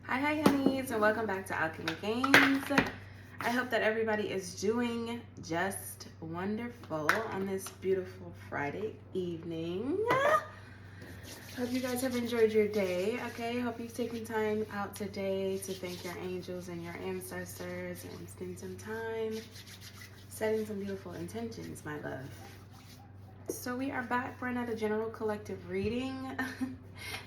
Hi honeys, and welcome back to Alchemy Games. I hope that everybody is doing just wonderful on this beautiful Friday evening. Hope you guys have enjoyed your day, okay? Hope you've taken time out today to thank your angels and your ancestors and spend some time setting some beautiful intentions, my love. So we are back for another general collective reading.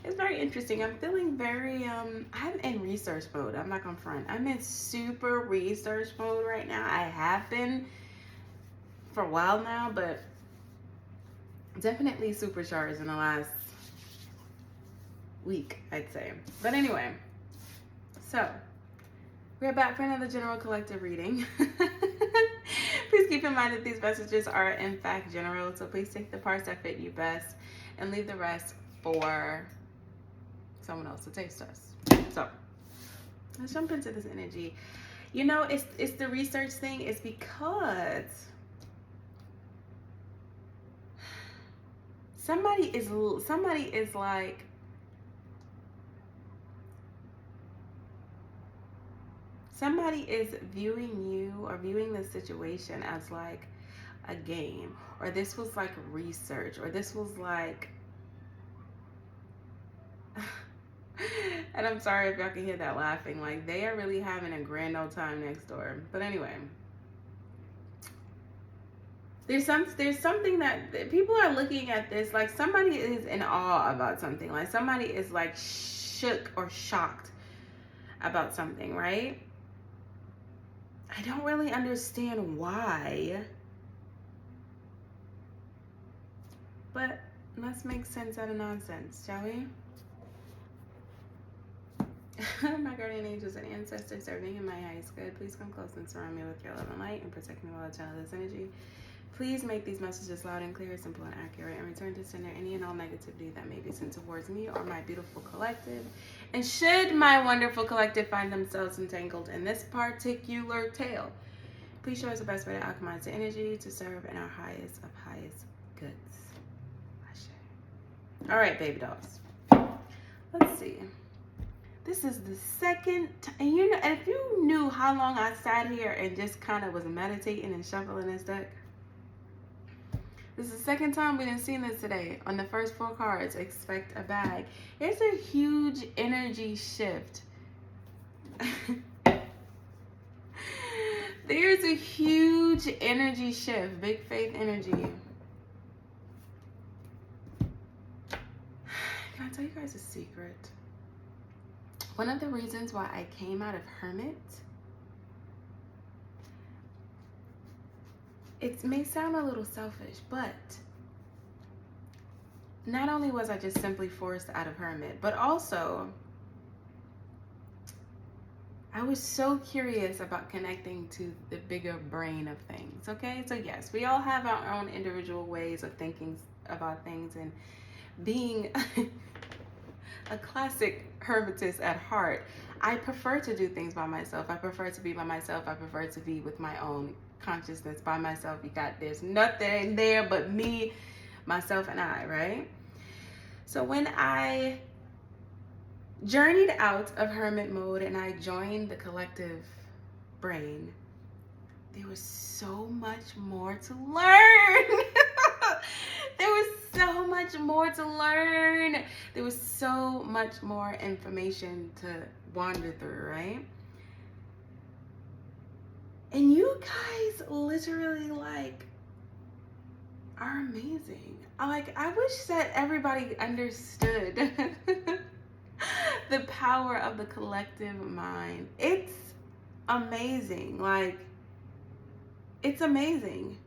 It's very interesting. I'm feeling very, I'm in research mode. I'm not gonna front. I'm in super research mode right now. I have been for a while now, but definitely supercharged in the last week, I'd say. But anyway, so we're back for another general collective reading. Please keep in mind that these messages are in fact general, so please take the parts that fit you best and leave the rest for someone else to taste us. So let's jump into this energy. You know, it's the research thing. It's because somebody is like, somebody is viewing you or viewing the situation as like a game, or this was like research, or this was like and I'm sorry if y'all can hear that laughing, like they are really having a grand old time next door. But anyway, there's something that people are looking at this like somebody is in awe about something, like somebody is like shook or shocked about something, right? I don't really understand why, but let's make sense out of nonsense, shall we? My guardian angels and ancestors serving in my highest good, please come close and surround me with your love and light and protect me while I channel this energy. Please make these messages loud and clear, simple and accurate, and return to sender any and all negativity that may be sent towards me or my beautiful collective. And should my wonderful collective find themselves entangled in this particular tale, please show us the best way to alchemize the energy to serve in our highest of highest goods. All right, baby dolls. Let's see. This is the second time, and you know, if you knew how long I sat here and just kind of was meditating and shuffling this deck, this is the second time we didn't see this today. On the first 4 cards, expect a bag. It's a huge energy shift. There's a huge energy shift, big faith energy. Can I tell you guys a secret? One of the reasons why I came out of Hermit, it may sound a little selfish, but not only was I just simply forced out of Hermit, but also I was so curious about connecting to the bigger brain of things, okay? So yes, we all have our own individual ways of thinking about things, and being a classic hermetist at heart, I prefer to do things by myself. I prefer to be by myself. I prefer to be with my own consciousness by myself. There's nothing there but me, myself, and I, right? So when I journeyed out of hermit mode and I joined the collective brain, there was so much more to learn. There was so much more to learn. There was so much more information to wander through, right? And you guys literally like are amazing. I wish that everybody understood the power of the collective mind. It's amazing. Like, it's amazing.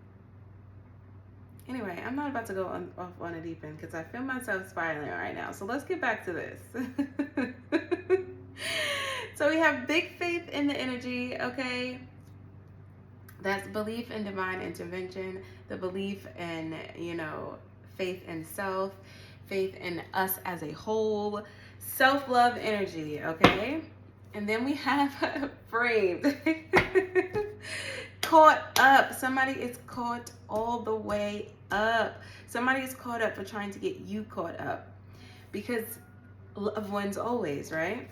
Anyway, I'm not about to go off on a deep end because I feel myself spiraling right now. So let's get back to this. So we have big faith in the energy, okay? That's belief in divine intervention, the belief in, you know, faith in self, faith in us as a whole, self-love energy, okay? And then we have brave. Caught up. Somebody is caught all the way up. Somebody is caught up for trying to get you caught up because love wins always, right?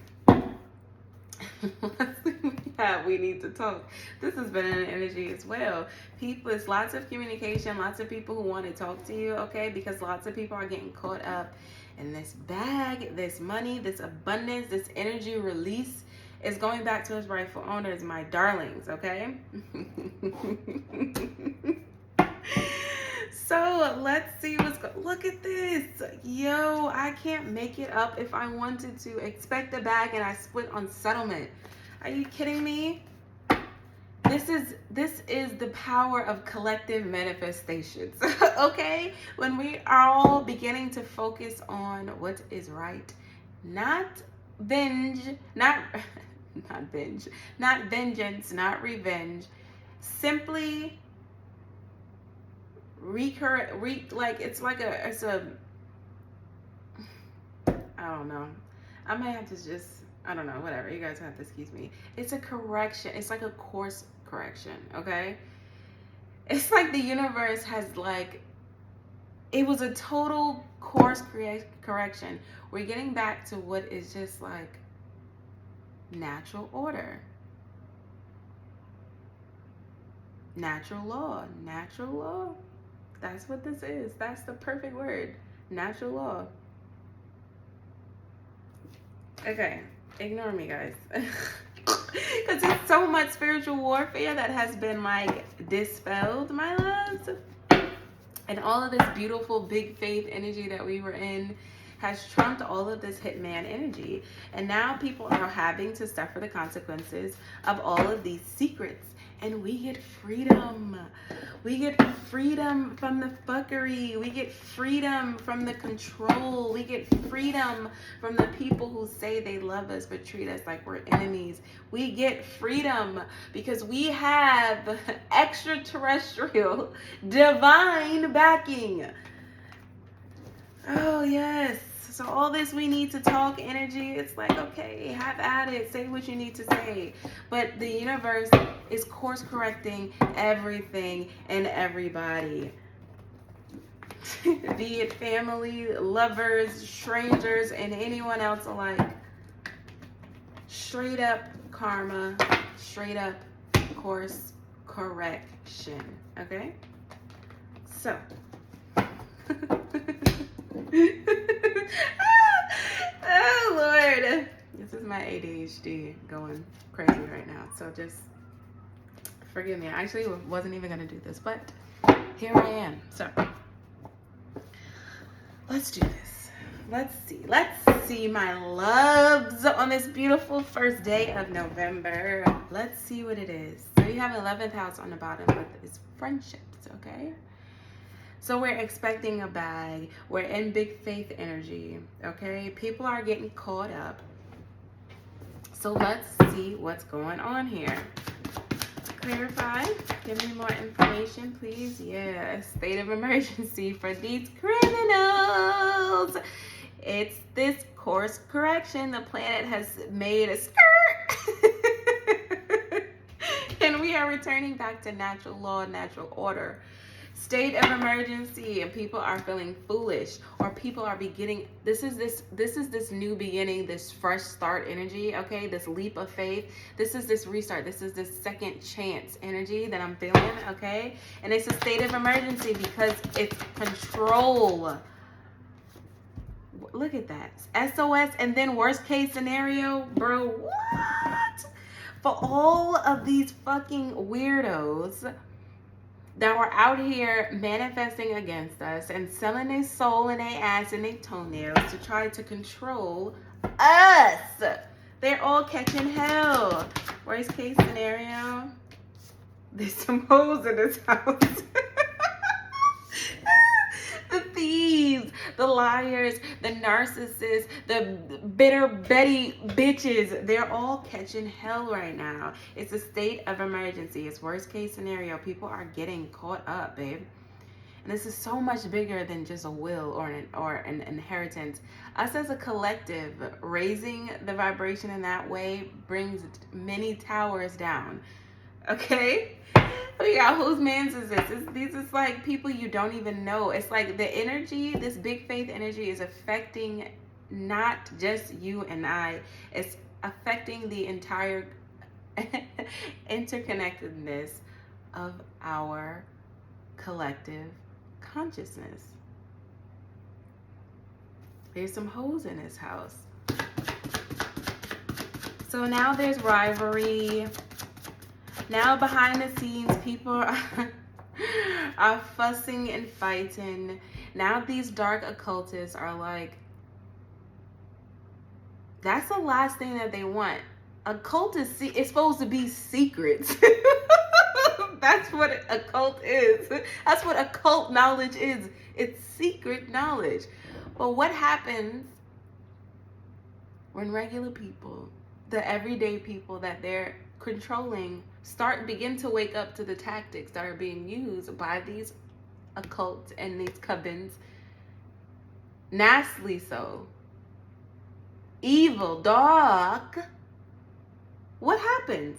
Yeah, we need to talk. This has been an energy as well. People, it's lots of communication, lots of people who want to talk to you, okay? Because lots of people are getting caught up in this bag, this money, this abundance, this energy release is going back to its rightful owners, my darlings, okay? So let's see what's going. Look at this. Yo, I can't make it up. If I wanted to expect a bag and I split on settlement. Are you kidding me? This is the power of collective manifestations. Okay? When we are all beginning to focus on what is right, not binge, not binge, not vengeance, not revenge, simply like it's a I don't know. I might have to just, I don't know, whatever. You guys have to excuse me. It's a correction. It's like a course correction, okay? It's like the universe has like, it was a total course correction. We're getting back to what is just like natural order. Natural law. Natural law. That's what this is. That's the perfect word. Natural law. Okay, ignore me, guys. Because it's so much spiritual warfare that has been like dispelled, my loves. And all of this beautiful big faith energy that we were in has trumped all of this hitman energy. And now people are having to suffer the consequences of all of these secrets. And we get freedom. We get freedom from the fuckery. We get freedom from the control. We get freedom from the people who say they love us but treat us like we're enemies. We get freedom because we have extraterrestrial divine backing. Oh, yes. So all this we need to talk energy, it's like, okay, have at it. Say what you need to say. But the universe is course correcting everything and everybody. Be it family, lovers, strangers, and anyone else alike. Straight up karma, straight up course correction. Okay? So. Oh Lord, this is my ADHD going crazy right now, so just forgive me. I actually wasn't even gonna do this, but here I am. So let's do this. Let's see my loves on this beautiful first day of November. Let's see what it is. So you have 11th house on the bottom, but it's friendships, okay? So we're expecting a bag. We're in big faith energy, okay? People are getting caught up. So let's see what's going on here. Clarify. Give me more information, please. Yeah, state of emergency for these criminals. It's this course correction. The planet has made a skirt. And we are returning back to natural law, natural order. State of emergency, and people are feeling foolish, or people are beginning, this is this new beginning, this fresh start energy, okay? This leap of faith. This is this restart. This is this second chance energy that I'm feeling, okay? And it's a state of emergency because it's control. Look at that. SOS, and then worst case scenario, bro, what? For all of these fucking weirdos that were out here manifesting against us and selling their soul and their ass and their toenails to try to control us. They're all catching hell. Worst case scenario, there's some hoes in this house. The thieves, the liars, the narcissists, the bitter Betty bitches, they're all catching hell right now. It's a state of emergency. It's worst case scenario. People are getting caught up, babe. And this is so much bigger than just a will or an inheritance. Us as a collective, raising the vibration in that way brings many towers down. Okay? We got whose man's is this? These is like people you don't even know. It's like the energy, this big faith energy is affecting not just you and I. It's affecting the entire interconnectedness of our collective consciousness. There's some hoes in this house. So now there's rivalry. Now behind the scenes, people are fussing and fighting. Now these dark occultists are like, that's the last thing that they want. Occultist is supposed to be secrets. That's what a cult is. That's what occult knowledge is. It's secret knowledge. But what happens when regular people, the everyday people that they're controlling, begin to wake up to the tactics that are being used by these occults and these covens? Nastily so. Evil, dark. What happens?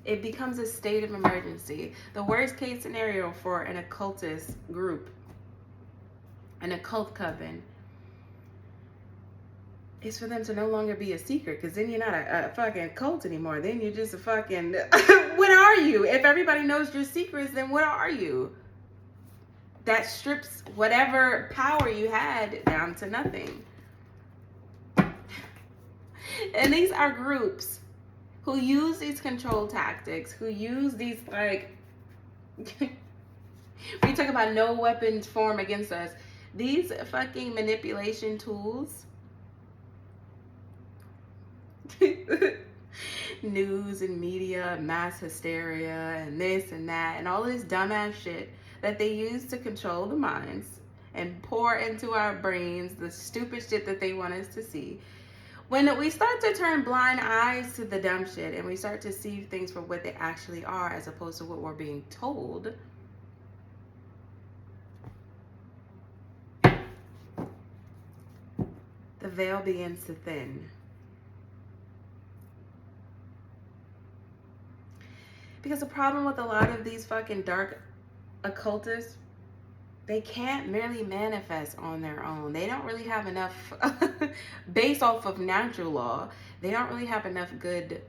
It becomes a state of emergency. The worst case scenario for an occultist group, an occult coven, is for them to no longer be a secret, because then you're not a fucking cult anymore. Then you're just a fucking... What are you? If everybody knows your secrets, then what are you? That strips whatever power you had down to nothing. And these are groups who use these control tactics, who use these, like, we talk about no weapons form against us. These fucking manipulation tools, news and media, mass hysteria, and this and that, and all this dumbass shit that they use to control the minds and pour into our brains the stupid shit that they want us to see. When we start to turn blind eyes to the dumb shit and we start to see things for what they actually are as opposed to what we're being told, the veil begins to thin. Because the problem with a lot of these fucking dark occultists, they can't merely manifest on their own. They don't really have enough, based off of natural law, they don't really have enough good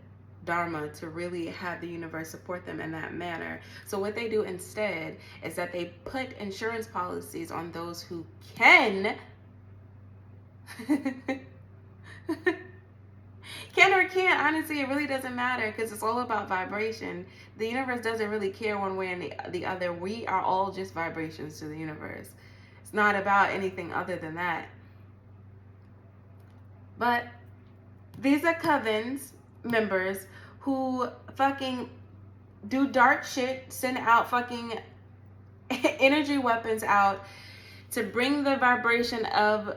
dharma to really have the universe support them in that manner. So what they do instead is that they put insurance policies on those who can can or can't. Honestly, it really doesn't matter, because it's all about vibration. The universe doesn't really care one way or the other. We are all just vibrations to the universe. It's not about anything other than that. But these are covens members who fucking do dark shit, send out fucking energy weapons out to bring the vibration of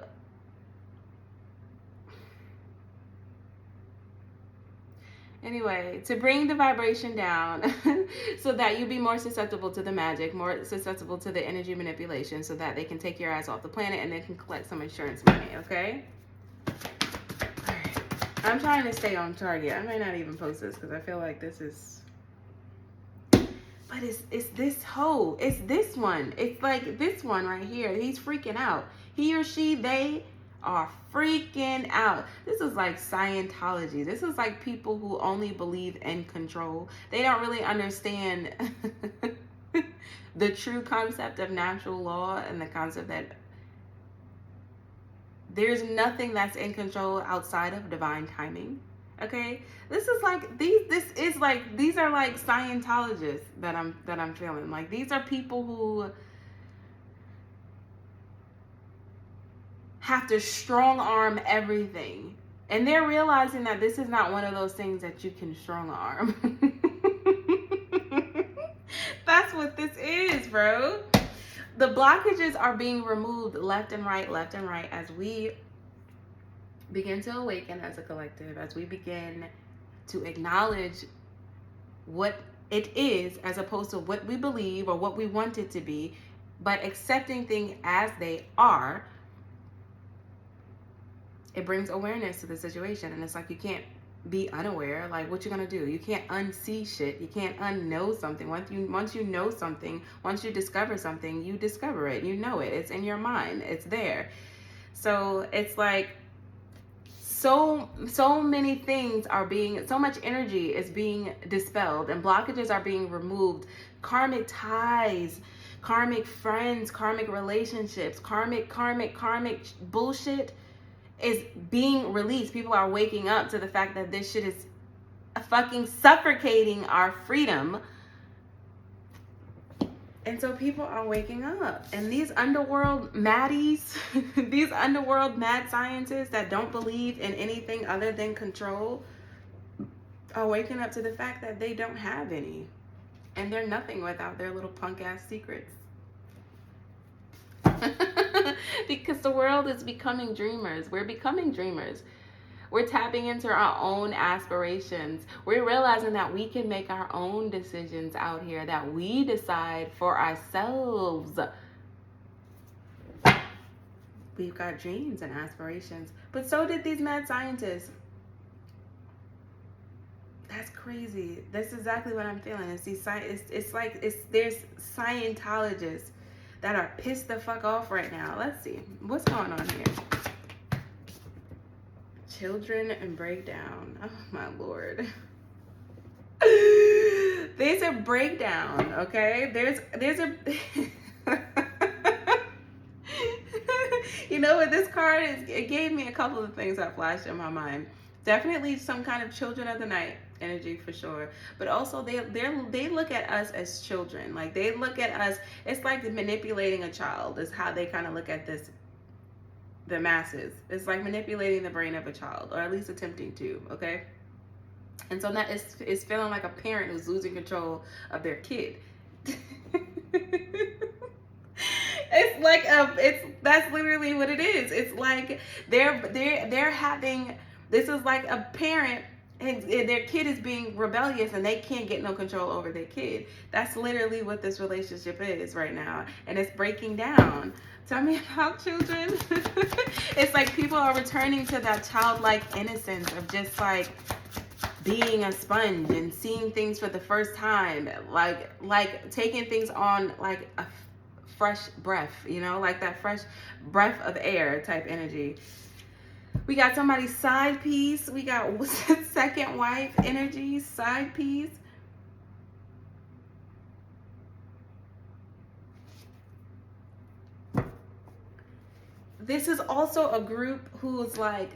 to bring the vibration down so that you be more susceptible to the magic, more susceptible to the energy manipulation, so that they can take your ass off the planet and they can collect some insurance money, okay? All right. I'm trying to stay on target. I might not even post this because I feel like this is... But it's this hoe. It's this one. It's like this one right here. He's freaking out. He or she, they are freaking out. This is like Scientology. This is like people who only believe in control. They don't really understand the true concept of natural law and the concept that there's nothing that's in control outside of divine timing. Okay, these are like Scientologists that I'm feeling. Like, these are people who have to strong arm everything, and they're realizing that this is not one of those things that you can strong arm. That's what this is, bro. The blockages are being removed left and right as we begin to awaken as a collective, as we begin to acknowledge what it is as opposed to what we believe or what we want it to be, but accepting things as they are. It brings awareness to the situation, and it's like you can't be unaware. Like, what you gonna do? You can't unsee shit. You can't unknow something. Once you know something, once you discover something, you discover it. You know it. It's in your mind. It's there. So it's like so many things are being, so much energy is being dispelled, and blockages are being removed. Karmic ties, karmic friends, karmic relationships, karmic bullshit is being released. People are waking up to the fact that this shit is fucking suffocating our freedom. And so people are waking up. And these underworld maddies, these underworld mad scientists that don't believe in anything other than control, are waking up to the fact that they don't have any. And they're nothing without their little punk ass secrets. Because the world is becoming dreamers. We're becoming dreamers. We're tapping into our own aspirations. We're realizing that we can make our own decisions out here, that we decide for ourselves. We've got dreams and aspirations, but so did these mad scientists. That's crazy. That's exactly what I'm feeling. There's Scientologists that are pissed the fuck off right now. Let's see what's going on here. Children and breakdown. Oh my Lord. There's a breakdown, okay? There's a you know what this card is? It gave me a couple of things that flashed in my mind. Definitely some kind of children of the night energy for sure, but also they look at us as children. Like they look at us, it's like manipulating a child is how they kind of look at this. The masses. It's like manipulating the brain of a child, or at least attempting to, okay? And so that is feeling like a parent who's losing control of their kid. It's like that's literally what it is. It's like they're having, this is like a parent and their kid is being rebellious and they can't get no control over their kid. That's literally what this relationship is right now, and it's breaking down. Tell me about children. It's like people are returning to that childlike innocence of just like being a sponge and seeing things for the first time, like taking things on like a fresh breath, you know, like that fresh breath of air type energy. We got somebody's side piece. We got second wife energy, side piece. This is also a group who's like,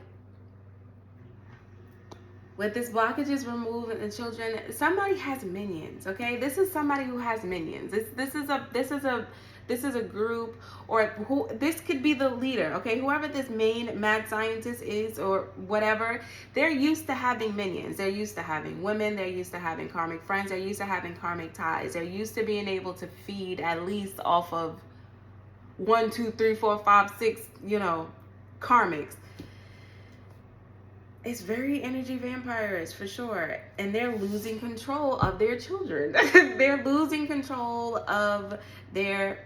with this blockage is removed and the children, somebody has minions, okay? This is somebody who has minions. This is a group, or who, this could be the leader, okay? Whoever this main mad scientist is or whatever, they're used to having minions. They're used to having women. They're used to having karmic friends. They're used to having karmic ties. They're used to being able to feed at least off of 1, 2, 3, 4, 5, 6, you know, karmics. It's very energy vampires for sure. And they're losing control of their children. They're losing control of their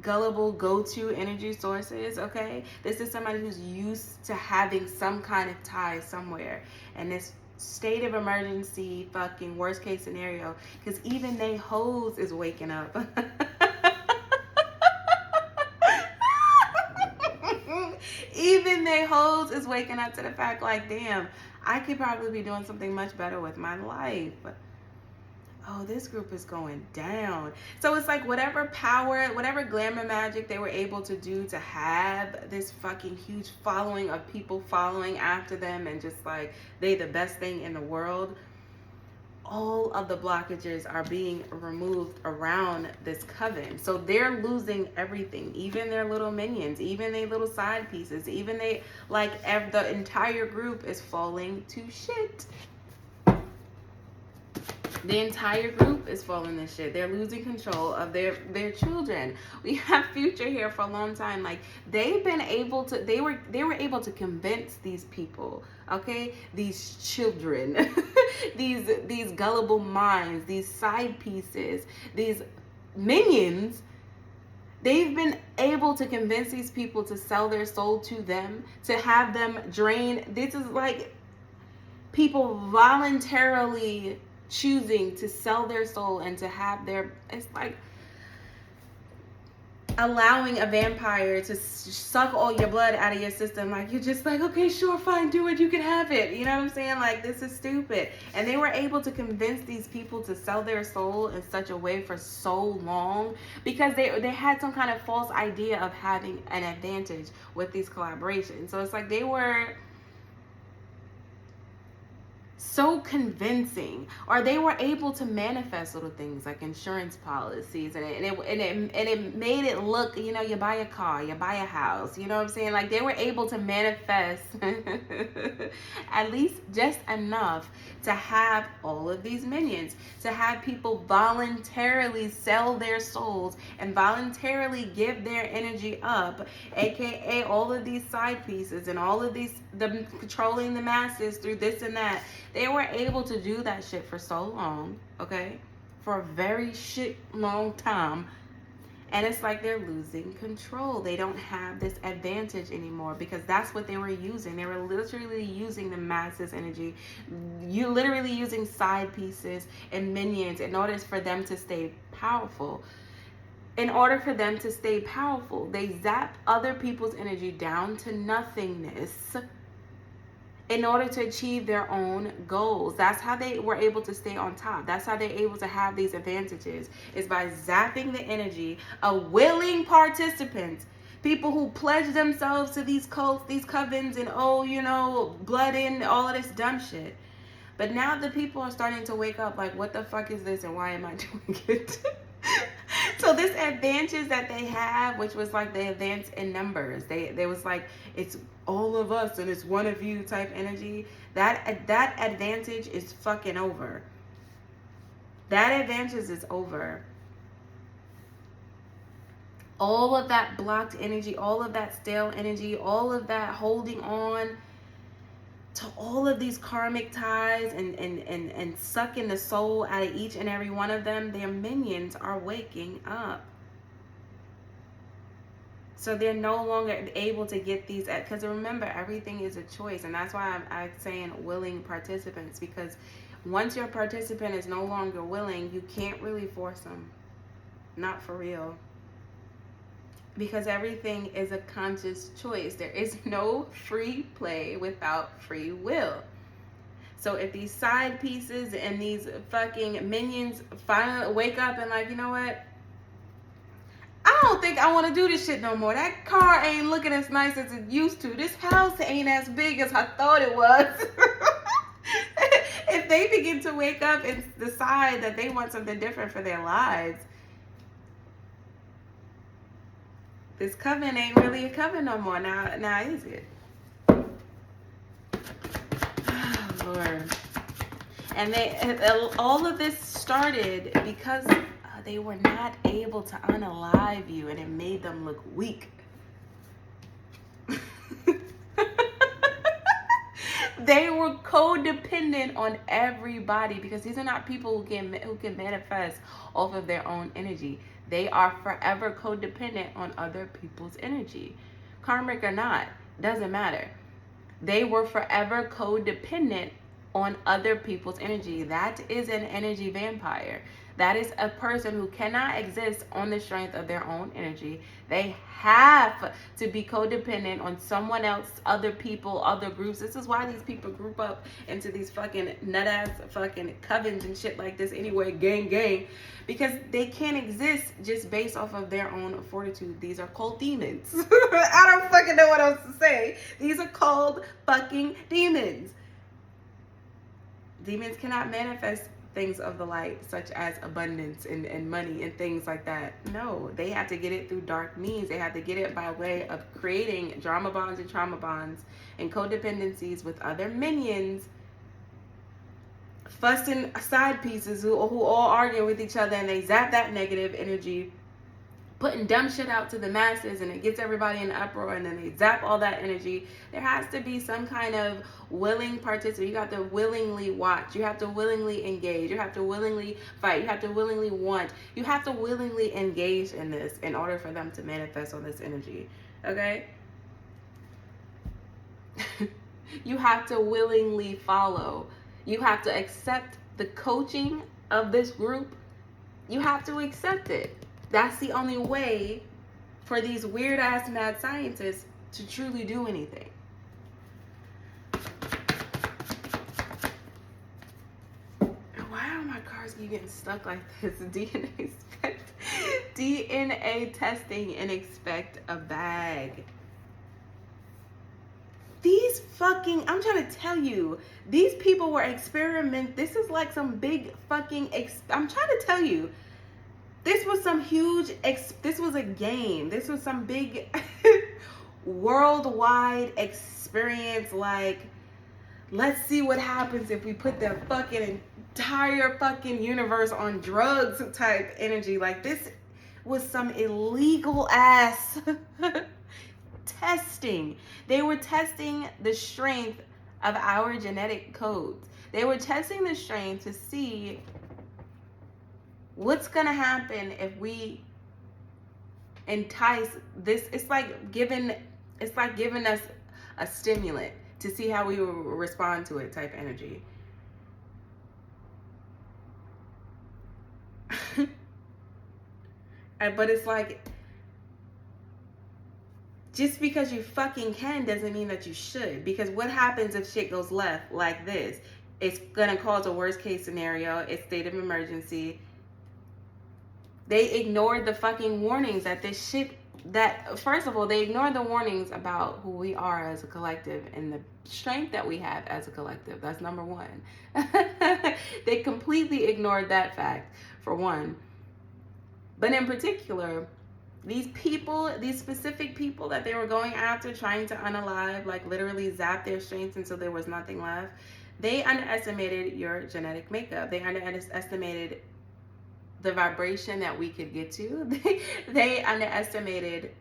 gullible go-to energy sources, okay? This is somebody who's used to having some kind of tie somewhere. And this state of emergency, fucking worst case scenario, because even they hoes is waking up. Even they hoes is waking up to the fact like, damn, I could probably be doing something much better with my life. Oh, this group is going down. So it's like whatever power, whatever glamour magic they were able to do to have this fucking huge following of people following after them and just like they the best thing in the world, all of the blockages are being removed around this coven. So they're losing everything, even their little minions, even their little side pieces, even they, like the entire group is falling to shit. The entire group is falling to shit. They're losing control of their children. We have Future here for a long time. Like they've been able to, they were able to convince these people, okay, these children, these gullible minds, these side pieces, these minions. They've been able to convince these people to sell their soul to them, to have them drain. This is like people voluntarily choosing to sell their soul and to have their, it's like, allowing a vampire to suck all your blood out of your system. Like, you're just like, okay, sure, fine, do it, you can have it. You know what I'm saying? Like, this is stupid. And they were able to convince these people to sell their soul in such a way for so long because they had some kind of false idea of having an advantage with these collaborations. So it's like they were so convincing, or they were able to manifest little things like insurance policies, and it made it look, you know, you buy a car, you buy a house, you know what I'm saying? Like, they were able to manifest at least just enough to have all of these minions, to have people voluntarily sell their souls and voluntarily give their energy up, aka all of these side pieces and all of these, them controlling the masses through this and that. They were able to do that shit for so long, okay? For a very shit long time. And it's like they're losing control. They don't have this advantage anymore because that's what they were using. They were literally using the masses energy. You literally using side pieces and minions in order for them to stay powerful. In order for them to stay powerful, they zap other people's energy down to nothingness in order to achieve their own goals. That's how they were able to stay on top. That's how they're able to have these advantages, is by zapping the energy of willing participants, people who pledge themselves to these cults, these covens, and blood in, all of this dumb shit. But now the people are starting to wake up like, what the fuck is this and why am I doing it? So this advantage that they have, which was like the advance in numbers, they was like, it's all of us and it's one of you type energy. That advantage is fucking over. That advantage is over. All of that blocked energy, all of that stale energy, all of that holding on to all of these karmic ties and sucking the soul out of each and every one of them, their minions are waking up. So they're no longer able to get these, because remember, everything is a choice. And that's why I'm saying willing participants, because once your participant is no longer willing, you can't really force them. Not for real. Because everything is a conscious choice. There is no free play without free will. So if these side pieces and these fucking minions finally wake up and like, you know what? I don't think I want to do this shit no more. That car ain't looking as nice as it used to. This house ain't as big as I thought it was. If they begin to wake up and decide that they want something different for their lives, this coven ain't really a coven no more. Now is it? Oh, Lord. And all of this started because they were not able to unalive you, and it made them look weak. They were codependent on everybody because these are not people who can manifest off of their own energy. They are forever codependent on other people's energy. Karmic or not, doesn't matter. They were forever codependent on other people's energy. That is an energy vampire. That is a person who cannot exist on the strength of their own energy. They have to be codependent on someone else, other people, other groups. This is why these people group up into these fucking nut-ass fucking covens and shit like this anyway, gang. Because they can't exist just based off of their own fortitude. These are called demons. I don't fucking know what else to say. These are called fucking demons. Demons cannot manifest things of the light, such as abundance and money and things like that. No, they have to get it through dark means. They have to get it by way of creating drama bonds and trauma bonds and codependencies with other minions, fussing side pieces who all argue with each other, and they zap that negative energy, putting dumb shit out to the masses, and it gets everybody in uproar, and then they zap all that energy. There has to be some kind of willing participant. You have to willingly watch. You have to willingly engage. You have to willingly fight. You have to willingly want. You have to willingly engage in this in order for them to manifest on this energy. Okay? You have to willingly follow. You have to accept the coaching of this group. You have to accept it. That's the only way for these weird ass mad scientists to truly do anything. Why are my cars getting stuck like this? DNA testing and expect a bag. These fucking, I'm trying to tell you, these people were this is like some big fucking, I'm trying to tell you, this was some huge, this was a game. This was some big worldwide experience. Like, let's see what happens if we put the fucking entire fucking universe on drugs type energy. Like, this was some illegal ass testing. They were testing the strength of our genetic codes. They were testing the strength to see what's gonna happen if we entice this. It's like giving us a stimulant to see how we will respond to it type energy. But it's like, just because you fucking can doesn't mean that you should. Because what happens if shit goes left like this? It's gonna cause a worst case scenario. It's state of emergency. They ignored the fucking warnings that this shit, that first of all, they ignored the warnings about who we are as a collective and the strength that we have as a collective. That's number one. They completely ignored that fact, for one. But in particular, these people, these specific people that they were going after, trying to unalive, like literally zap their strengths until there was nothing left, they underestimated your genetic makeup. They underestimated the vibration that we could get to. They underestimated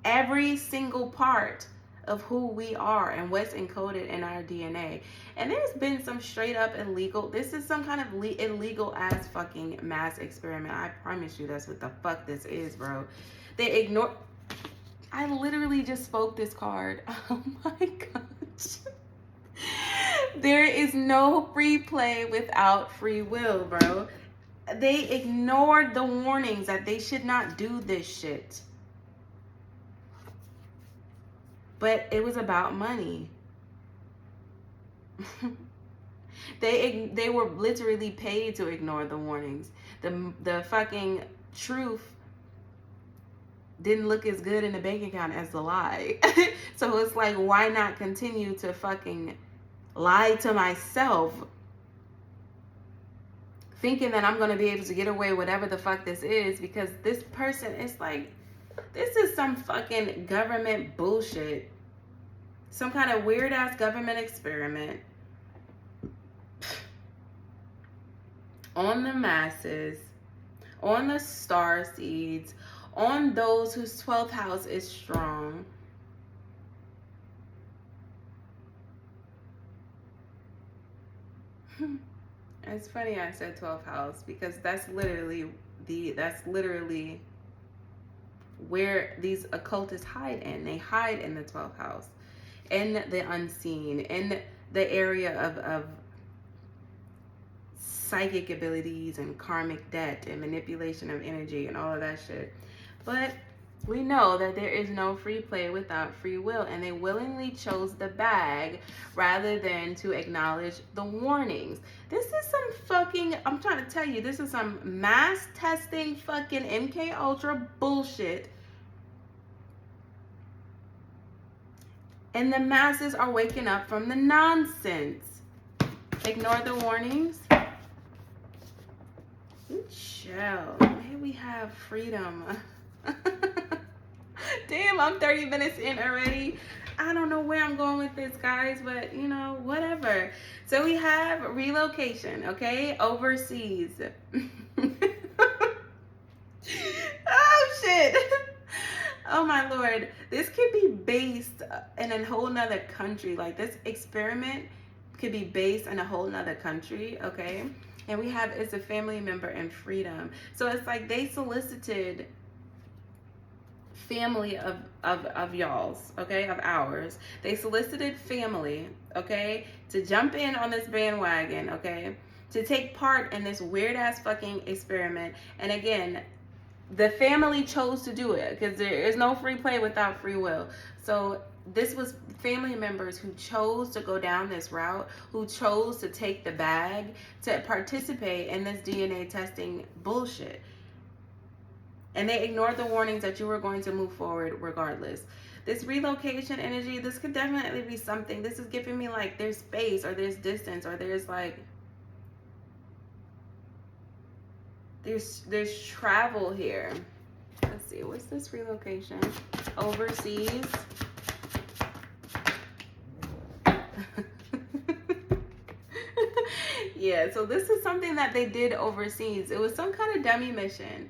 every single part of who we are and what's encoded in our DNA. And there's been some straight up illegal, this is some kind of illegal ass fucking mass experiment. I promise you that's what the fuck this is, bro. They ignore, I literally just spoke this card. Oh my gosh. There is no free play without free will, bro. They ignored the warnings that they should not do this shit. But it was about money. They were literally paid to ignore the warnings. The fucking truth didn't look as good in the bank account as the lie. So it's like, why not continue to fucking lie to myself, thinking that I'm going to be able to get away whatever the fuck this is, because this person is like, this is some fucking government bullshit. Some kind of weird ass government experiment on the masses, on the star seeds, on those whose 12th house is strong. It's funny I said 12th house, because that's literally where these occultists hide in. They hide in the 12th house, in the unseen, in the area of psychic abilities and karmic debt and manipulation of energy and all of that shit. But we know that there is no free play without free will, and they willingly chose the bag rather than to acknowledge the warnings. This is some fucking, I'm trying to tell you, this is some mass testing fucking MK Ultra bullshit. And the masses are waking up from the nonsense. Ignore the warnings. Chill. May we have freedom. Damn, I'm 30 minutes in already. I don't know where I'm going with this, guys, but you know, whatever. So we have relocation, okay? Overseas. Oh, shit. Oh, my Lord. This could be based in a whole nother country. Like, this experiment could be based in a whole nother country, okay? And we have, it's a family member and freedom. So it's like they solicited family of y'all's, okay, of ours. They solicited family, okay, to jump in on this bandwagon, okay, to take part in this weird ass fucking experiment. And again, The family chose to do it because there is no free play without free will. So this was family members who chose to go down this route, who chose to take the bag to participate in this DNA testing bullshit. And they ignored the warnings that you were going to move forward regardless. This relocation energy, this could definitely be something. This is giving me like there's space or there's distance or there's like there's travel here. Let's see, what's this relocation? Overseas. Yeah, so this is something that they did overseas. It was some kind of dummy mission.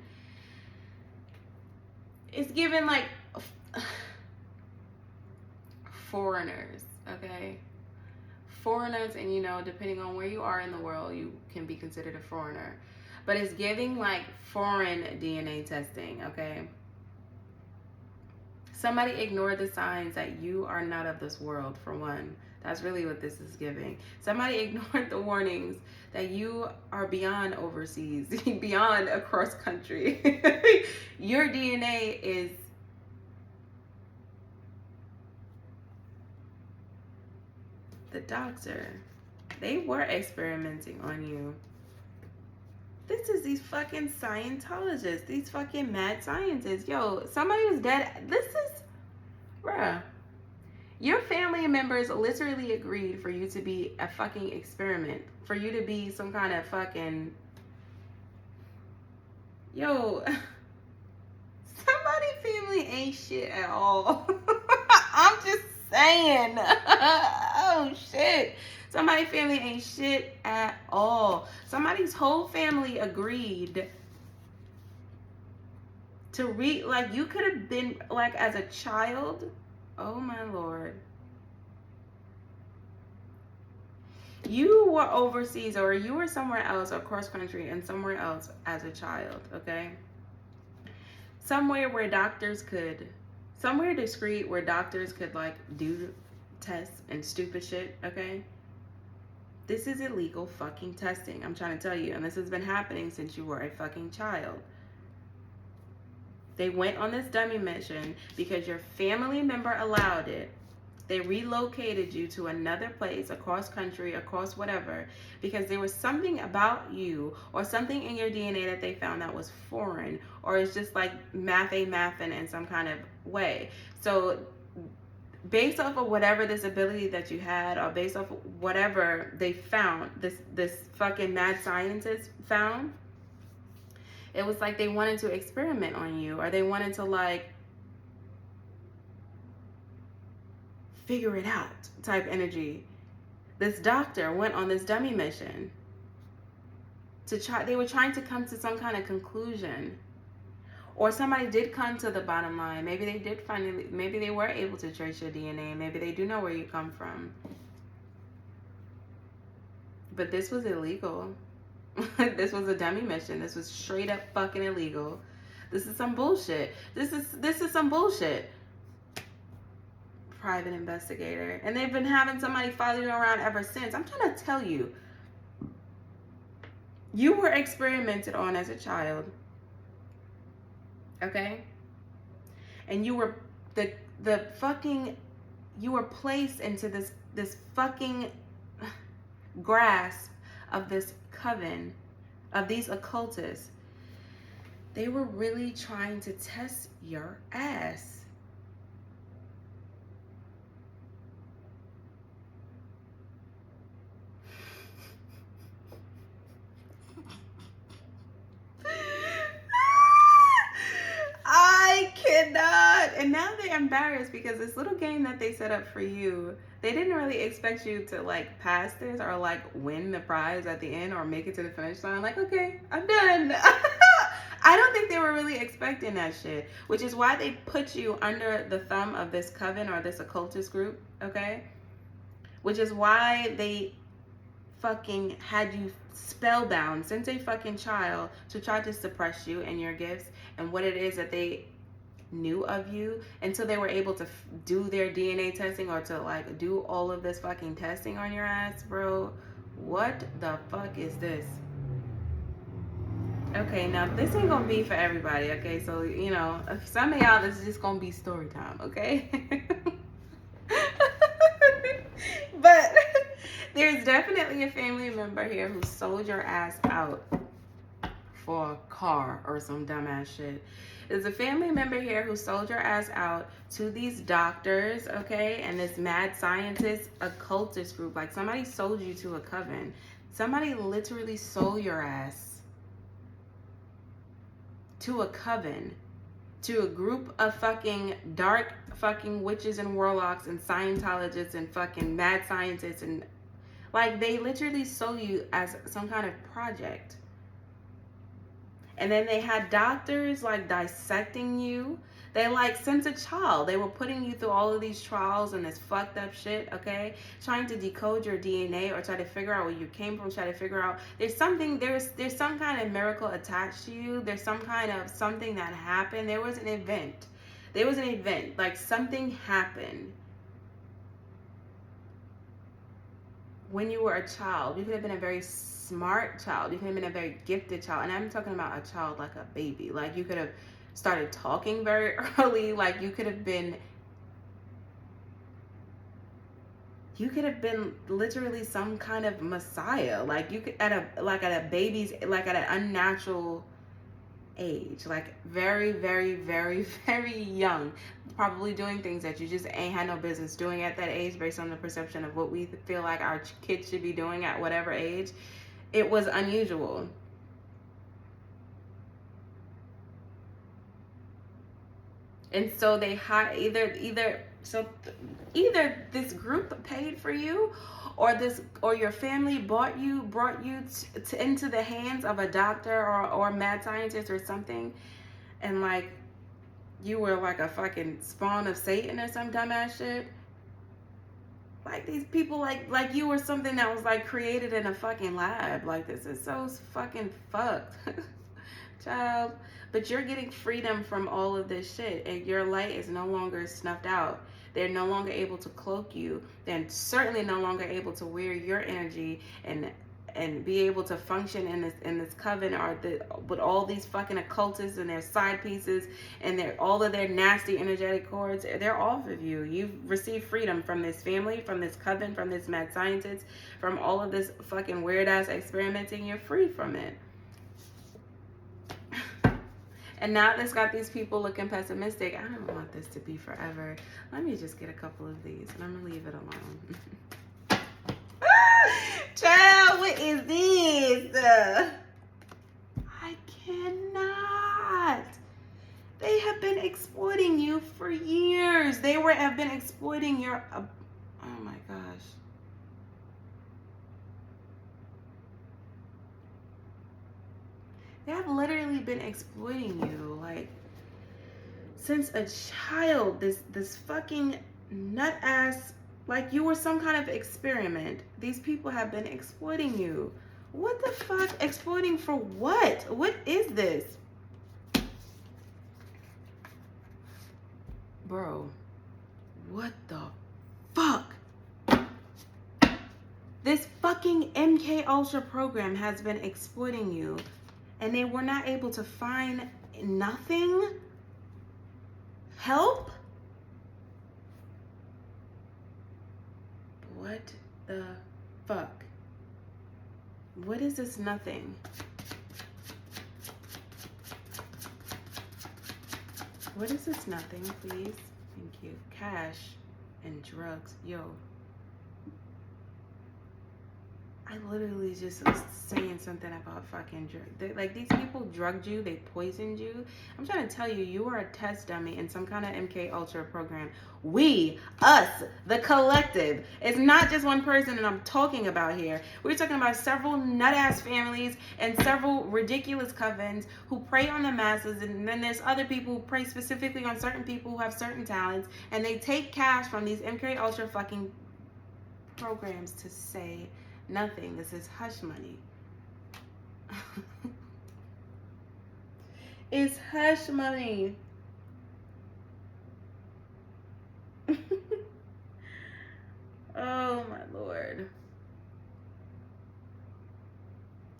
It's given like foreigners, okay? Foreigners, and you know, depending on where you are in the world, you can be considered a foreigner. But it's giving like foreign DNA testing, okay? Somebody ignored the signs that you are not of this world, for one. That's really what this is giving. Somebody ignored the warnings that you are beyond overseas, beyond across country. Your DNA is the doctor. They were experimenting on you. This is these fucking Scientologists, these fucking mad scientists. Yo, somebody was dead. This is, bruh. Your family members literally agreed for you to be a fucking experiment. For you to be some kind of fucking... Yo, somebody family ain't shit at all. I'm just saying. Oh, shit. Somebody's family ain't shit at all. Somebody's whole family agreed to like, you could have been, like, as a child. Oh, my Lord. You were overseas, or you were somewhere else, or cross country, and somewhere else as a child, okay? Somewhere where doctors could, somewhere discreet where doctors could, like, do tests and stupid shit, okay? This is illegal fucking testing, I'm trying to tell you. And this has been happening since you were a fucking child. They went on this dummy mission because your family member allowed it. They relocated you to another place, across country, across whatever, because there was something about you or something in your DNA that they found that was foreign, or it's just like mathin' in some kind of way. So based off of whatever this ability that you had, or based off of whatever they found, this fucking mad scientist found, it was like they wanted to experiment on you, or they wanted to like figure it out type energy. This doctor went on this dummy mission to try, they were trying to come to some kind of conclusion. Or somebody did come to the bottom line. Maybe they did finally, maybe they were able to trace your DNA. Maybe they do know where you come from. But this was illegal. This was a dummy mission. This was straight up fucking illegal. This is some bullshit. This is some bullshit. Private investigator. And they've been having somebody follow you around ever since. I'm trying to tell you. You were experimented on as a child. Okay? And you were the fucking, you were placed into this fucking grasp of this coven, of these occultists. They were really trying to test your ass. I cannot. And now they're embarrassed because this little game that they set up for you, they didn't really expect you to like pass this or like win the prize at the end or make it to the finish line. Like, okay, I'm done. I don't think they were really expecting that shit, which is why they put you under the thumb of this coven or this occultist group, okay? Which is why they fucking had you spellbound since a fucking child to try to suppress you and your gifts and what it is that they knew of you until they were able to do their DNA testing or to like do all of this fucking testing on your ass, bro. What the fuck is this? Okay, now this ain't gonna be for everybody, okay? So, some of y'all, this is just gonna be story time, okay? But there's definitely a family member here who sold your ass out for a car or some dumbass shit. There's a family member here who sold your ass out to these doctors, okay, and this mad scientist occultist group. Like, somebody sold you to a coven. Somebody literally sold your ass to a coven, to a group of fucking dark fucking witches and warlocks and Scientologists and fucking mad scientists, and like, they literally sold you as some kind of project. And then they had doctors like dissecting you. They like, since a child, they were putting you through all of these trials and this fucked up shit, okay? Trying to decode your DNA or try to figure out where you came from, try to figure out there's some kind of miracle attached to you. There's some kind of something that happened. There was an event. Like, something happened when you were a child. You could have been a very smart child. You could have been a very gifted child. And I'm talking about a child like a baby. Like, you could have started talking very early. Like, you could have been literally some kind of messiah. Like, you could at a baby's, like, at an unnatural age, like very, very, very, very young, probably doing things that you just ain't had no business doing at that age, based on the perception of what we feel like our kids should be doing at whatever age. It was unusual. And so they either this group paid for you, or your family brought you into the hands of a doctor or mad scientist or something, and like, you were like a fucking spawn of Satan or some dumbass shit. Like, these people, like you were something that was like created in a fucking lab. Like, this is so fucking fucked. Child. But you're getting freedom from all of this shit, and your light is no longer snuffed out. They're no longer able to cloak you. They're certainly no longer able to wear your energy and be able to function in this coven, or with all these fucking occultists and their side pieces and all of their nasty energetic cords. They're off of you. You've received freedom from this family, from this coven, from this mad scientist, from all of this fucking weird ass experimenting. You're free from it. And now this got these people looking pessimistic. I don't want this to be forever. Let me just get a couple of these and I'm gonna leave it alone. Child, what is this? I cannot. They have been exploiting you for years. They have been exploiting your, oh my gosh. They have literally been exploiting you, like, since a child. This fucking nut ass, like, you were some kind of experiment. These people have been exploiting you. What the fuck? Exploiting for what? What is this? Bro, what the fuck? This fucking MK Ultra program has been exploiting you, and they were not able to find nothing? Help? What the fuck? What is this nothing? What is this nothing, please? Thank you. Cash and drugs. Yo. I literally just was saying something about fucking drugs. Like, these people drugged you, they poisoned you. I'm trying to tell you, you are a test dummy in some kind of MK Ultra program. We, us, the collective. It's not just one person that I'm talking about here. We're talking about several nut-ass families and several ridiculous covens who prey on the masses, and then there's other people who prey specifically on certain people who have certain talents, and they take cash from these MK Ultra fucking programs to say nothing. This is hush money. It's hush money. Oh my Lord.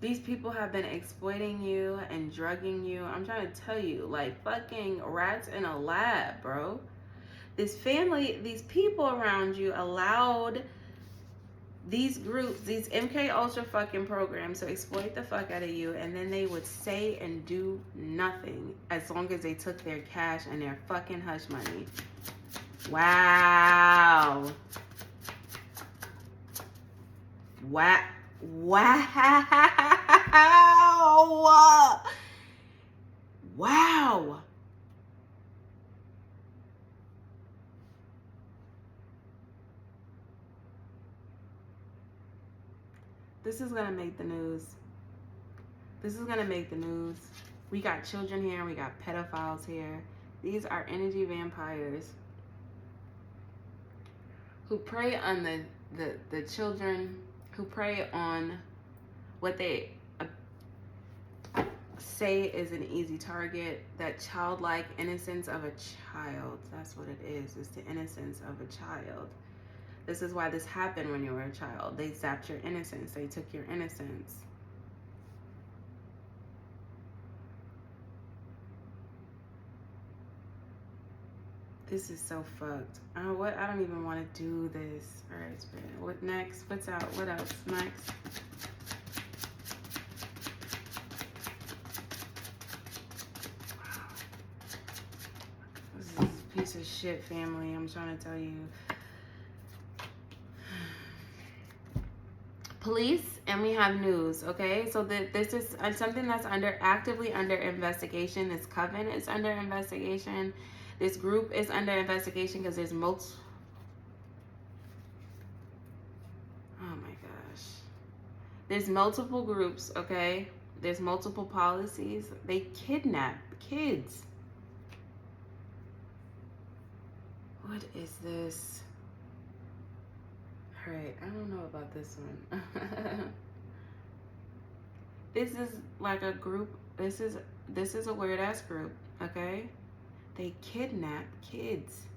These people have been exploiting you and drugging you. I'm trying to tell you, like fucking rats in a lab, bro. This family, these people around you allowed these groups, these MK Ultra fucking programs to exploit the fuck out of you, and then they would say and do nothing as long as they took their cash and their fucking hush money. Wow. Wow. Wow. Wow. This is gonna make the news. This is gonna make the news. We got children here, we got pedophiles here. These are energy vampires who prey on the children, who prey on what they say is an easy target, that childlike innocence of a child. That's what it is. It's the innocence of a child. This is why this happened when you were a child. They zapped your innocence. They took your innocence. This is so fucked. What? I don't even want to do this. All right, Spirit. What next? What's out? What else? Next. Wow. This is a piece of shit family. I'm trying to tell you. Police, and we have news, okay? So this is something that's actively under investigation. This coven is under investigation. This group is under investigation because there's oh my gosh. There's multiple groups, okay? There's multiple policies. They kidnap kids. What is this? All right, I don't know about this one. This is like a group. This is a weird ass group, okay? They kidnap kids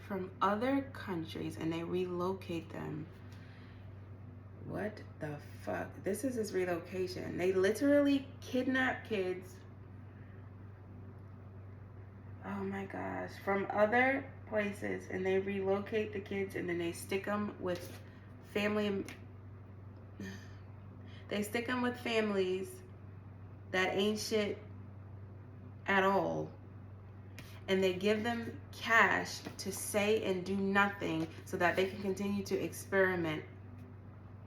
from other countries and they relocate them. What the fuck? This is his relocation. They literally kidnap kids. Oh my gosh, from other places, and they relocate the kids, and then they stick them with family. They stick them with families that ain't shit at all, and they give them cash to say and do nothing so that they can continue to experiment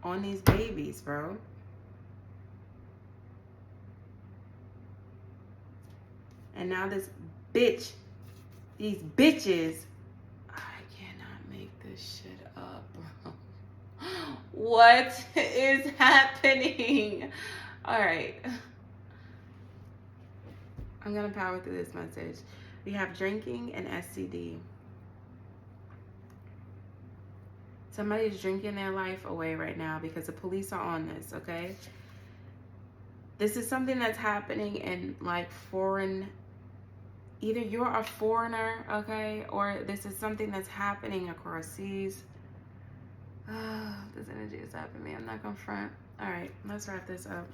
on these babies, bro. And now this bitch, these bitches, I cannot make this shit up, bro. What is happening? All right. I'm going to power through this message. We have drinking and STD. Somebody's drinking their life away right now because the police are on this, okay? This is something that's happening in like foreign, either you're a foreigner, okay? Or this is something that's happening across seas. This energy is happening me. I'm not going to front. All right, let's wrap this up.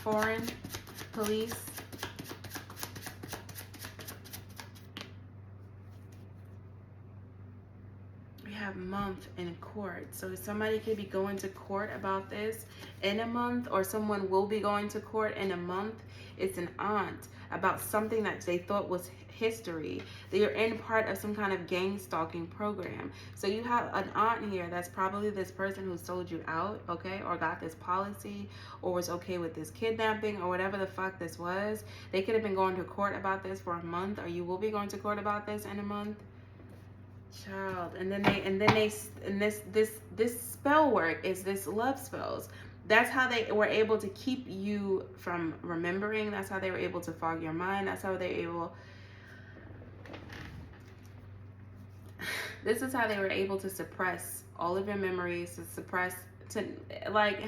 Foreign police. Have month in court, so somebody could be going to court about this in a month, or someone will be going to court in a month. It's an aunt about something that they thought was history. They are in part of some kind of gang stalking program. So you have an aunt here that's probably this person who sold you out, okay, or got this policy, or was okay with this kidnapping, or whatever the fuck this was. They could have been going to court about this for a month, or you will be going to court about this in a month. Child, and this spell work is this love spells. That's how they were able to keep you from remembering. That's how they were able to fog your mind. That's how they were able. This is how they were able to suppress all of your memories, to suppress, to like.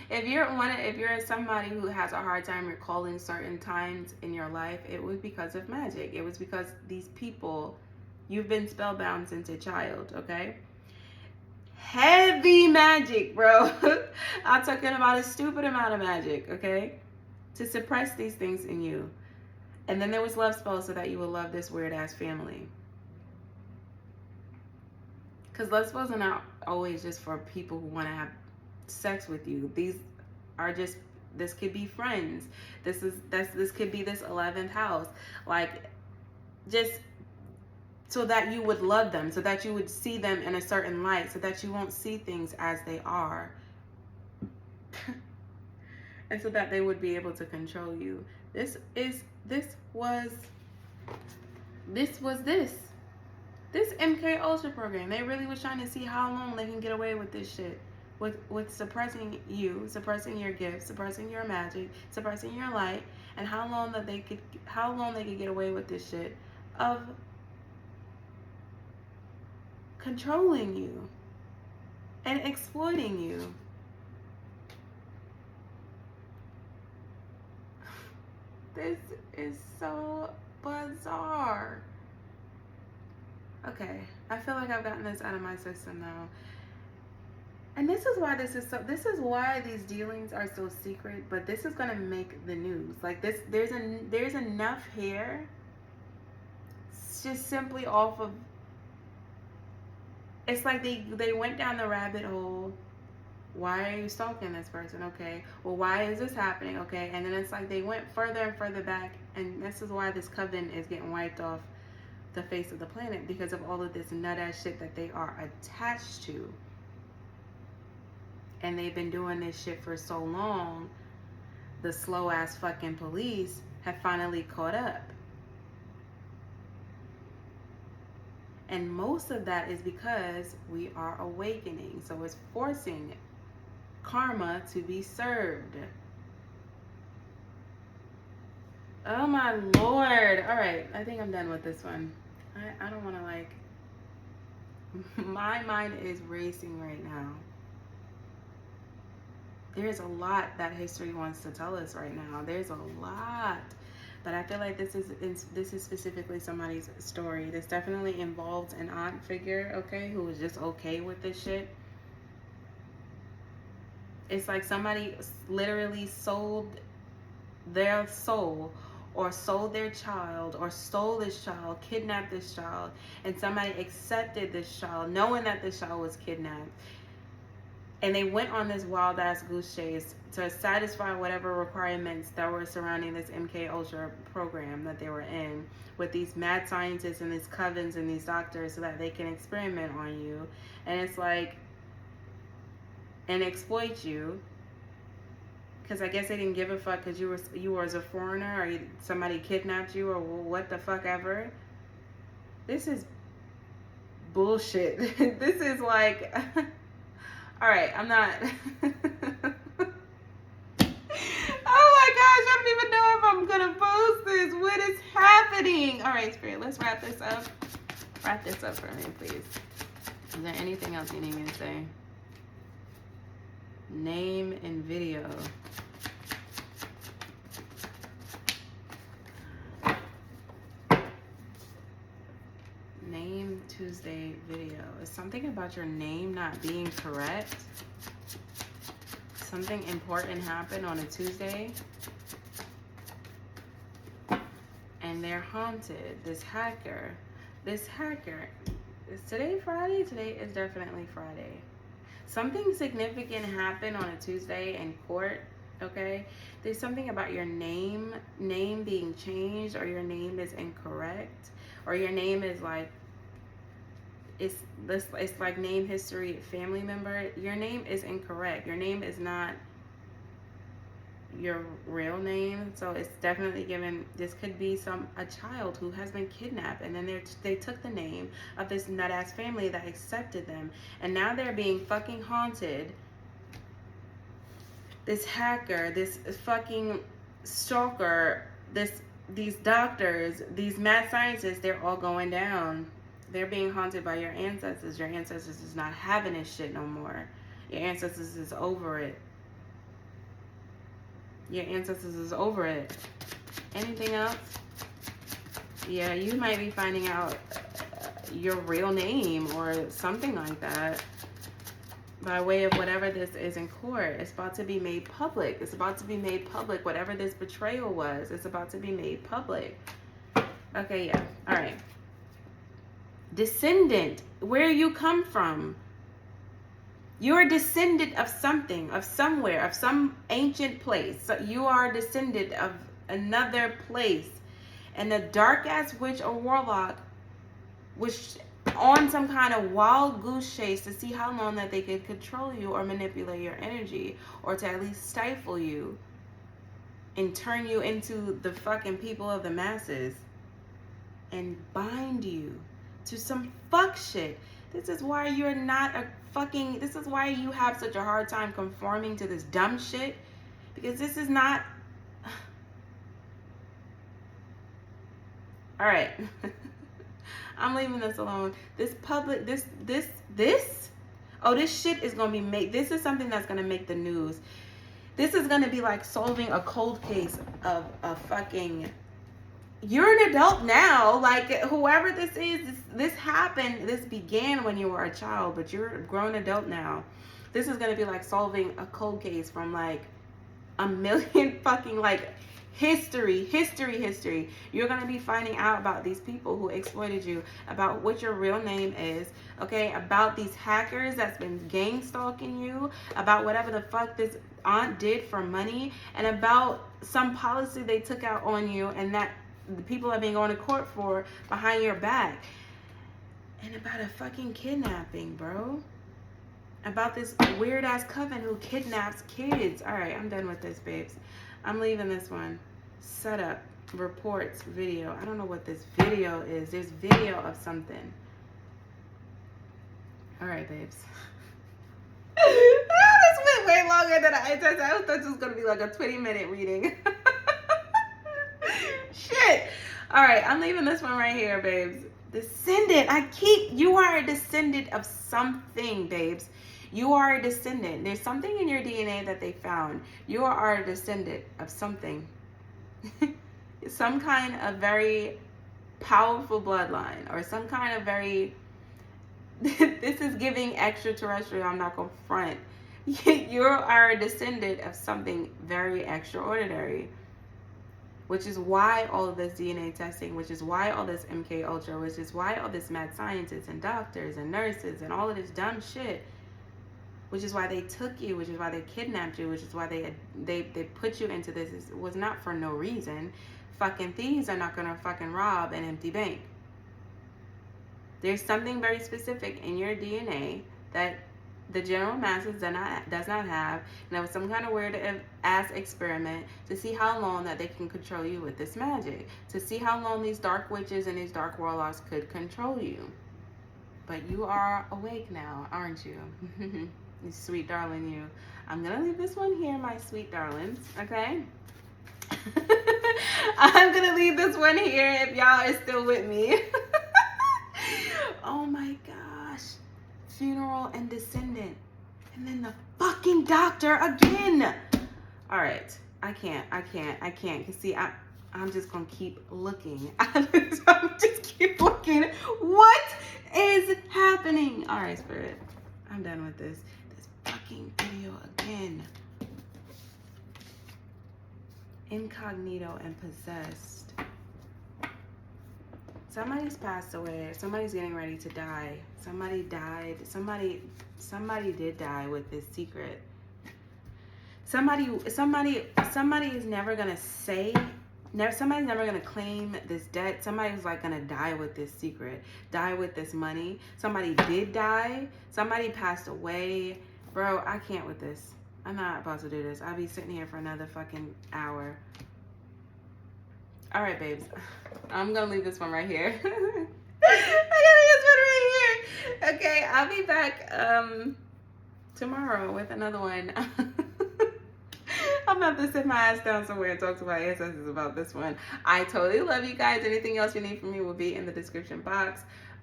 If you're somebody who has a hard time recalling certain times in your life, it was because of magic. It was because these people. You've been spellbound since a child, okay? Heavy magic, bro. I'm talking about a stupid amount of magic, okay? To suppress these things in you. And then there was love spells so that you would love this weird ass family. Because love spells are not always just for people who want to have sex with you. These are just, this could be friends. This could be this 11th house. Like, just so that you would love them, so that you would see them in a certain light, so that you won't see things as they are. And so that they would be able to control you. This was this MK Ultra program. They really was trying to see how long they can get away with this shit. With suppressing you, suppressing your gifts, suppressing your magic, suppressing your light, and how long they could get away with this shit of controlling you and exploiting you. This is so bizarre. Okay, I feel like I've gotten this out of my system now. And this is why this is why these dealings are so secret, but this is gonna make the news. Like this, there's enough here just simply off of, it's like they went down the rabbit hole. Why are you stalking this person? Okay. Well, why is this happening? Okay. And then it's like they went further and further back, and this is why this coven is getting wiped off the face of the planet, because of all of this nut ass shit that they are attached to. And they've been doing this shit for so long, the slow ass fucking police have finally caught up. And most of that is because we are awakening. So it's forcing karma to be served. Oh my Lord. All right, I think I'm done with this one. I don't want to like, my mind is racing right now. There's a lot that history wants to tell us right now. There's a lot. But I feel like this is specifically somebody's story. This definitely involves an aunt figure, okay, who was just okay with this shit. It's like somebody literally sold their soul, or sold their child, or stole this child, kidnapped this child, and somebody accepted this child knowing that this child was kidnapped. And they went on this wild ass goose chase to satisfy whatever requirements that were surrounding this MK Ultra program that they were in, with these mad scientists and these covens and these doctors, so that they can experiment on you. And it's like, and exploit you, because I guess they didn't give a fuck because you were as a foreigner, or somebody kidnapped you, or what the fuck ever. This is bullshit. This is like. All right, I'm not. Oh my gosh, I don't even know if I'm gonna post this. What is happening? All right, Spirit, let's wrap this up. Wrap this up for me, please. Is there anything else you need me to say? Name and video. Name Tuesday video. Is something about your name not being correct? Something important happened on a Tuesday, and they're haunted. This hacker. Is today Friday? Today is definitely Friday. Something significant happened on a Tuesday in court. Okay, there's something about your name being changed, or your name is incorrect, or your name is like, it's like name history, family member. Your name is incorrect. Your name is not your real name. So it's definitely given, this could be a child who has been kidnapped, and then they took the name of this nut ass family that accepted them, and now they're being fucking haunted. This hacker, this fucking stalker, these doctors, these mad scientists, they're all going down. They're being haunted by your ancestors. Your ancestors is not having this shit no more. Your ancestors is over it. Your ancestors is over it. Anything else? Yeah, you might be finding out your real name or something like that. by way of whatever this is in court. It's about to be made public. It's about to be made public. Whatever this betrayal was, it's about to be made public. Okay, yeah. All right. Descendant, where you come from. You're a descendant of something, of somewhere, of some ancient place. So you are a descendant of another place. And the dark-ass witch or warlock was on some kind of wild goose chase to see how long that they could control you or manipulate your energy, or to at least stifle you and turn you into the fucking people of the masses and bind you to some fuck shit. This is why you're not a fucking, this is why you have such a hard time conforming to this dumb shit, because this is not. All right. I'm leaving this alone. This public, this, oh, this shit is going to be made. This is something that's going to make the news. This is going to be like solving a cold case of a fucking, you're an adult now. Like, whoever this is, this happened, this began when you were a child, but you're a grown adult now. This is going to be like solving a cold case from like a million fucking like history. You're going to be finding out about these people who exploited you, about what your real name is, okay, about these hackers that's been gang stalking you, about whatever the fuck this aunt did for money, and about some policy they took out on you and that the people have been going to court for behind your back, and about a fucking kidnapping, bro. About this weird ass coven who kidnaps kids. All right, I'm done with this, babes. I'm leaving this one. Setup, reports, video. I don't know what this video is. There's video of something. All right, babes. This went way longer than I thought. I thought this was going to be like a 20-minute reading. Shit. All right, I'm leaving this one right here, babes. Descendant. You are a descendant of something, babes. You are a descendant. There's something in your DNA that they found. You are a descendant of something. Some kind of very powerful bloodline, or some kind of very, this is giving extraterrestrial, I'm not going to front. You are a descendant of something very extraordinary, which is why all of this DNA testing, which is why all this MK Ultra, which is why all this mad scientists and doctors and nurses and all of this dumb shit, which is why they took you, which is why they kidnapped you, which is why they put you into this. It was not for no reason. Fucking thieves are not gonna fucking rob an empty bank. There's something very specific in your DNA that the general masses does not have, and it was some kind of weird ass experiment to see how long that they can control you with this magic, to see how long these dark witches and these dark warlocks could control you. But you are awake now, aren't you? You sweet darling, you. I'm gonna leave this one here, my sweet darlings, okay? I'm gonna leave this one here if y'all are still with me. Oh my gosh. Funeral and descendant. And then the fucking doctor again. All right. I can't. Cause see, I'm just gonna keep looking. I'm just keep looking. What is happening? All right, Spirit. I'm done with this. Fucking video again. Incognito and possessed. Somebody's passed away. Somebody's getting ready to die. Somebody died. Somebody did die with this secret. Somebody is never gonna say. Somebody's never gonna claim this debt. Somebody's like gonna die with this secret. Die with this money. Somebody did die. Somebody passed away. Bro, I can't with this. I'm not about to do this. I'll be sitting here for another fucking hour. All right, babes. I'm going to leave this one right here. I got to leave this one right here. Okay, I'll be back tomorrow with another one. I'm about to sit my ass down somewhere and talk to my ancestors about this one. I totally love you guys. Anything else you need from me will be in the description box.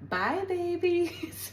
Bye, babies.